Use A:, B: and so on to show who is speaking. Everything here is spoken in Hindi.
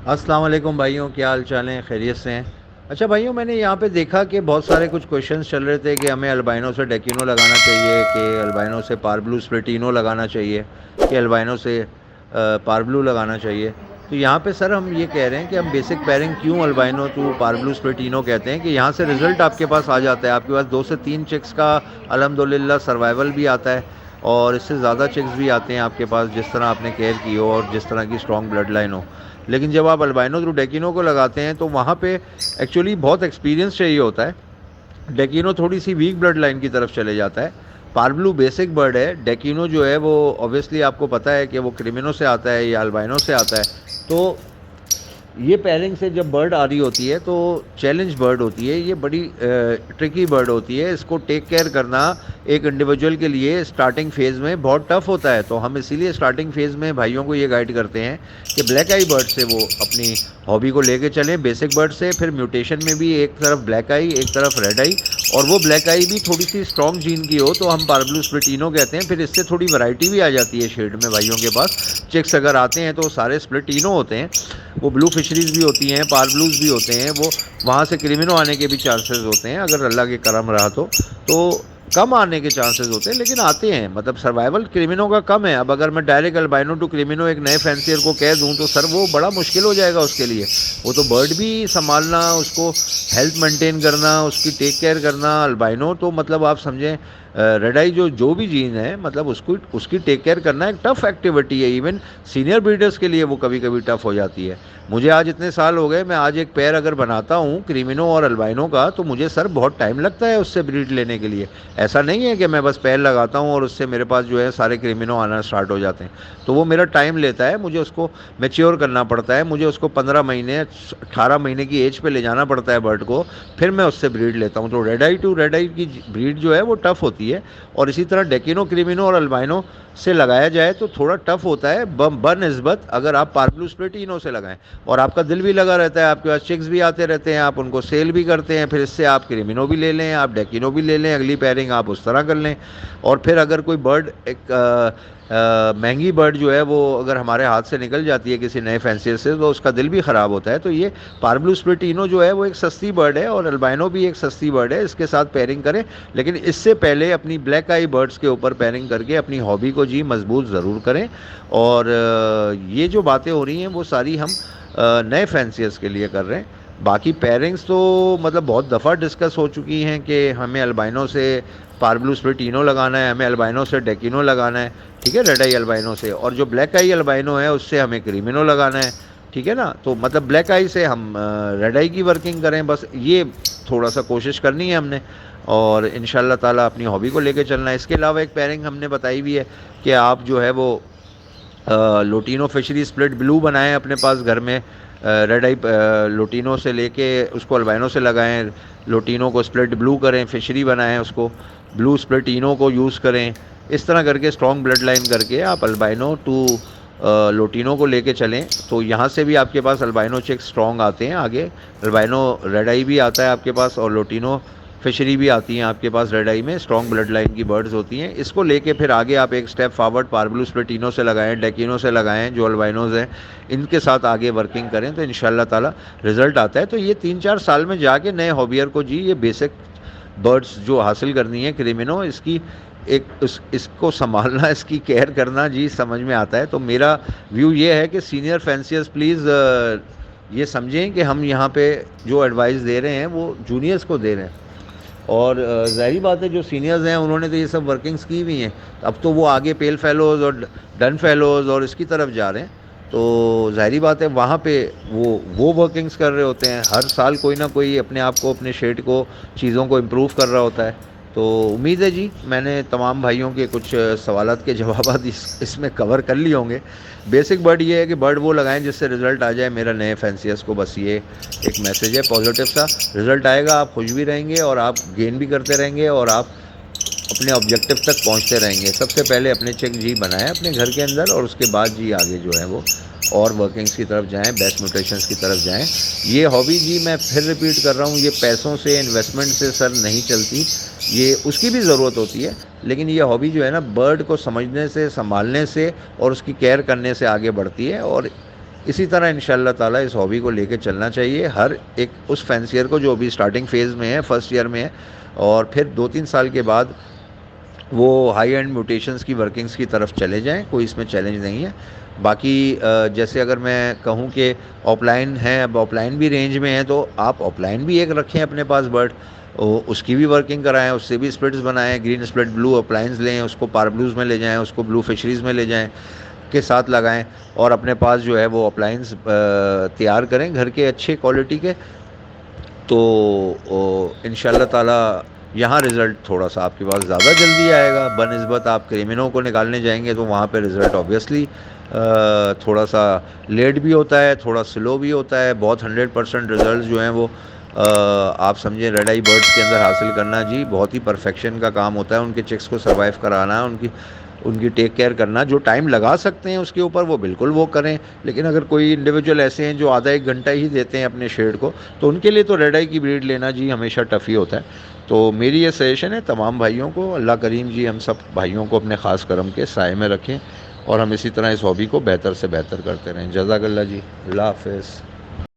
A: अस्सलाम वालेकुम भाइयों, क्या हाल चाल हैं? खैरियत से हैं? अच्छा भाइयों, मैंने यहाँ पे देखा कि बहुत सारे कुछ क्वेश्चंस चल रहे थे कि हमें अल्बाइनो से डेकिनो लगाना चाहिए, कि अल्बाइनो से पारब्लू स्प्लिटिनो लगाना चाहिए, कि अल्बाइनो से पारब्लू लगाना चाहिए। तो यहाँ पे सर हम ये कह रहे हैं कि हम बेसिक पेयरिंग क्यों अल्बाइनो टू पारब्लू स्प्लिटिनो कहते हैं कि यहाँ से रिजल्ट आपके पास आ जाता है। आपके पास 2 से 3 चिक्स का अल्हम्दुलिल्लाह सर्वाइवल भी आता है, और इससे ज़्यादा चिक्स भी आते हैं आपके पास, जिस तरह आपने केयर की हो और जिस तरह की स्ट्रॉन्ग ब्लड लाइन हो। लेकिन जब आप अल्बाइनो थ्रू डेकिनो को लगाते हैं तो वहाँ पे एक्चुअली बहुत एक्सपीरियंस चाहिए होता है। डेकिनो थोड़ी सी वीक ब्लड लाइन की तरफ चले जाता है। पारब्लू बेसिक बर्ड है, डेकिनो जो है वो ऑब्वियसली आपको पता है कि वो क्रिमिनो से आता है या अल्बाइनो से आता है। तो ये पेयरिंग से जब बर्ड आ रही होती है तो चैलेंज बर्ड होती है, ये बड़ी ट्रिकी बर्ड होती है। इसको टेक केयर करना एक इंडिविजुअल के लिए स्टार्टिंग फेज़ में बहुत टफ होता है। तो हम इसीलिए स्टार्टिंग फेज़ में भाइयों को ये गाइड करते हैं कि ब्लैक आई बर्ड से वो अपनी हॉबी को लेके चलें, बेसिक बर्ड से। फिर म्यूटेशन में भी एक तरफ ब्लैक आई, एक तरफ रेड आई, और वो ब्लैक आई भी थोड़ी सी स्ट्रॉन्ग जीन की हो तो हम पारब्लू स्प्लिटिनो कहते हैं। फिर इससे थोड़ी वैरायटी भी आ जाती है शेड में भाइयों के पास। चिक्स अगर आते हैं तो सारे स्प्लिटिनो होते हैं, वो ब्लू फिशरीज भी होती हैं, पारब्लूज भी होते हैं, वो वहाँ से क्रिमिनो आने के भी चांसेस होते हैं अगर अल्लाह के करम रहा तो कम आने के चांसेस होते हैं, लेकिन आते हैं। मतलब सर्वाइवल क्रिमिनो का कम है। अब अगर मैं डायरेक्ट अल्बाइनो टू क्रिमिनो एक नए फैंसियर को कह दूं तो सर वो बड़ा मुश्किल हो जाएगा उसके लिए। वो तो बर्ड भी संभालना, उसको हेल्थ मेंटेन करना, उसकी टेक केयर करना। अल्बाइनो तो मतलब आप समझें रेड आई जो भी जीन है, मतलब उसको उसकी टेक केयर करना एक टफ़ एक्टिविटी है। इवन सीनियर ब्रीडर्स के लिए वो कभी कभी टफ़ हो जाती है। मुझे आज इतने साल हो गए, मैं आज एक पेयर अगर बनाता हूँ क्रिमिनो और अल्बाइनो का तो मुझे सर बहुत टाइम लगता है उससे ब्रीड लेने के लिए। ऐसा नहीं है कि मैं बस पेयर लगाता हूँ और उससे मेरे पास जो है सारे क्रिमिनो आना स्टार्ट हो जाते हैं। तो वो मेरा टाइम लेता है, मुझे उसको मैच्योर करना पड़ता है, मुझे उसको 15 महीने 18 महीने की एज पे ले जाना पड़ता है बर्ड को, फिर मैं उससे ब्रीड लेता हूँ। तो रेड आई टू रेड आई की ब्रीड जो है वो टफ़ होती है। और इसी तरह डेकिनो, क्रिमिनो और अल्बाइनो से लगाया जाए तो थोड़ा टफ होता है बनस्बत अगर आप पारब्लू स्प्लिटिनो से लगाएं। और आपका दिल भी लगा रहता है, आपके पास चिक्स भी आते रहते हैं, आप उनको सेल भी करते हैं, फिर इससे आप क्रिमिनो भी ले लें, आप डेकिनो भी ले लें, अगली पेयरिंग आप उस तरह कर लें। और फिर अगर कोई बर्ड एक महंगी बर्ड जो है वो अगर हमारे हाथ से निकल जाती है किसी नए फैंसियर से तो उसका दिल भी ख़राब होता है। तो ये पारब्लू स्प्लिटिनो जो है वो एक सस्ती बर्ड है और अल्बाइनो भी एक सस्ती बर्ड है, इसके साथ पेयरिंग करें। लेकिन इससे पहले अपनी ब्लैक आई बर्ड्स के ऊपर पेयरिंग करके अपनी हॉबी को जी मजबूत ज़रूर करें। और ये जो बातें हो रही हैं वो सारी हम नए फैंसियर्स के लिए कर रहे हैं। बाकी पेयरिंग्स तो मतलब बहुत दफ़ा डिस्कस हो चुकी हैं कि हमें अल्बाइनो से पारब्लू स्प्लिटिनो लगाना है, हमें अल्बाइनो से डेकिनो लगाना है, ठीक है, रेड आई अल्बाइनो से। और जो ब्लैक आई अल्बाइनो है उससे हमें क्रिमिनो लगाना है, ठीक है ना। तो मतलब ब्लैक आई से हम रेड आई की वर्किंग करें, बस ये थोड़ा सा कोशिश करनी है हमने। और इंशाल्लाह ताला अपनी हॉबी को लेके चलना है। इसके अलावा एक पेयरिंग हमने बताई भी है कि आप जो है वो लोटिनो फिशरी स्प्लिट ब्लू बनाएं अपने पास घर में। रेड आई लोटिनो से लेके उसको अल्बाइनो से लगाएं, लोटिनो को स्प्लिट ब्लू करें, फिशरी बनाएं, उसको ब्लू स्प्लिटिनो को यूज़ करें। इस तरह करके स्ट्रॉन्ग ब्लड लाइन करके आप अल्बाइनो टू लोटिनो को लेके चलें तो यहाँ से भी आपके पास अल्बाइनो चिक्स स्ट्रॉन्ग आते हैं आगे। अल्बाइनो रेड आई भी आता है आपके पास और लोटिनो फिशरी भी आती हैं आपके पास। रेड आई में स्ट्रॉन्ग ब्लड लाइन की बर्ड्स होती हैं। इसको लेके फिर आगे आप एक स्टेप फॉरवर्ड पारब्लू स्प्लिटिनो से लगाएं, डेकिनो से लगाएं, जो अल्बाइनोज हैं इनके साथ आगे वर्किंग करें तो इंशाल्लाह ताला रिज़ल्ट आता है। तो ये 3-4 साल में जाके नए हॉबियर को जी ये बेसिक बर्ड्स जो हासिल करनी है क्रिमिनो, इसकी इसको संभालना, इसकी केयर करना जी समझ में आता है। तो मेरा व्यू ये है कि सीनियर फैंसियर्स प्लीज़ ये समझें कि हम यहाँ पे जो एडवाइस दे रहे हैं वो जूनियर्स को दे रहे हैं। और ज़ाहिर बात है जो सीनियर्स हैं उन्होंने तो ये सब वर्किंग्स की हुई हैं, अब तो वो आगे पेल फेलोज़ और डन फेलोज़ और इसकी तरफ जा रहे हैं। तो ज़ाहिर बात है वहाँ पे वो वर्किंग्स कर रहे होते हैं, हर साल कोई ना कोई अपने आप को, अपने शेड को, चीज़ों को इम्प्रूव कर रहा होता है। तो उम्मीद है जी मैंने तमाम भाइयों के कुछ सवालात के जवाब इसमें कवर कर लिए होंगे। बेसिक बर्ड ये है कि बर्ड वो लगाएं जिससे रिज़ल्ट आ जाए। मेरा नए फैंसियर्स को बस ये एक मैसेज है पॉजिटिव सा, रिज़ल्ट आएगा, आप खुश भी रहेंगे और आप गेन भी करते रहेंगे और आप अपने ऑब्जेक्टिव तक पहुंचते रहेंगे। सबसे पहले अपने चेक जी बनाएं अपने घर के अंदर और उसके बाद जी आगे जो है वो और वर्किंग्स की तरफ जाएं, बेस्ट म्यूटेशंस की तरफ जाएं। ये हॉबी जी मैं फिर रिपीट कर रहा हूँ, ये पैसों से, इन्वेस्टमेंट से सर नहीं चलती। ये उसकी भी ज़रूरत होती है, लेकिन ये हॉबी जो है ना बर्ड को समझने से, संभालने से और उसकी केयर करने से आगे बढ़ती है। और इसी तरह इंशाअल्लाह ताला इस हॉबी को लेके चलना चाहिए हर एक उस फैंसियर को जो अभी स्टार्टिंग फेज़ में है, फर्स्ट ईयर में है, और फिर 2-3 साल के बाद वो हाई एंड म्यूटेशंस की वर्किंग्स की तरफ चले जाएँ, कोई इसमें चैलेंज नहीं है। बाकी जैसे अगर मैं कहूँ कि ऑफलाइन है, अब ऑफलाइन भी रेंज में है, तो आप ऑफलाइन भी एक रखें अपने पास बर्ड, उसकी भी वर्किंग कराएँ, उससे भी स्प्लिट्स बनाएँ, ग्रीन स्प्लिट ब्लू अप्लायंस लें, उसको पारब्लूज़ में ले जाएँ, उसको ब्लू फिशरीज़ में ले जाएँ, के साथ लगाएँ, और अपने पास जो है वो अप्लायंस तैयार करें घर के अच्छे क्वालिटी के। तो इंशाअल्लाह ताला यहाँ रिज़ल्ट थोड़ा-सा आपके पास ज़्यादा जल्दी आएगा, बनिस्बत आप क्रिमिनल को निकालने जाएँगे तो वहाँ पे रिज़ल्ट ऑब्वियसली थोड़ा-सा लेट भी होता है, थोड़ा स्लो भी होता है। बहुत 100% रिज़ल्ट जो हैं वो आप समझें रेड आई बर्ड्स के अंदर हासिल करना जी बहुत ही परफेक्शन का काम होता है। उनके चिक्स को सर्वाइव कराना, उनकी उनकी टेक केयर करना, जो टाइम लगा सकते हैं उसके ऊपर वो बिल्कुल वो करें। लेकिन अगर कोई इंडिविजुअल ऐसे हैं जो आधा 1 घंटा ही देते हैं अपने शेड को, तो उनके लिए तो रेड आई की ब्रीड लेना जी हमेशा टफ़ ही होता है। तो मेरी ये सजेशन है तमाम भाइयों को, अल्लाह करीम जी हम सब भाइयों को अपने ख़ास करम के साए में रखें और हम इसी तरह इस हॉबी को बेहतर से बेहतर करते रहें। जज़ाकल्लाह जी, अल्लाह हाफ़िज़।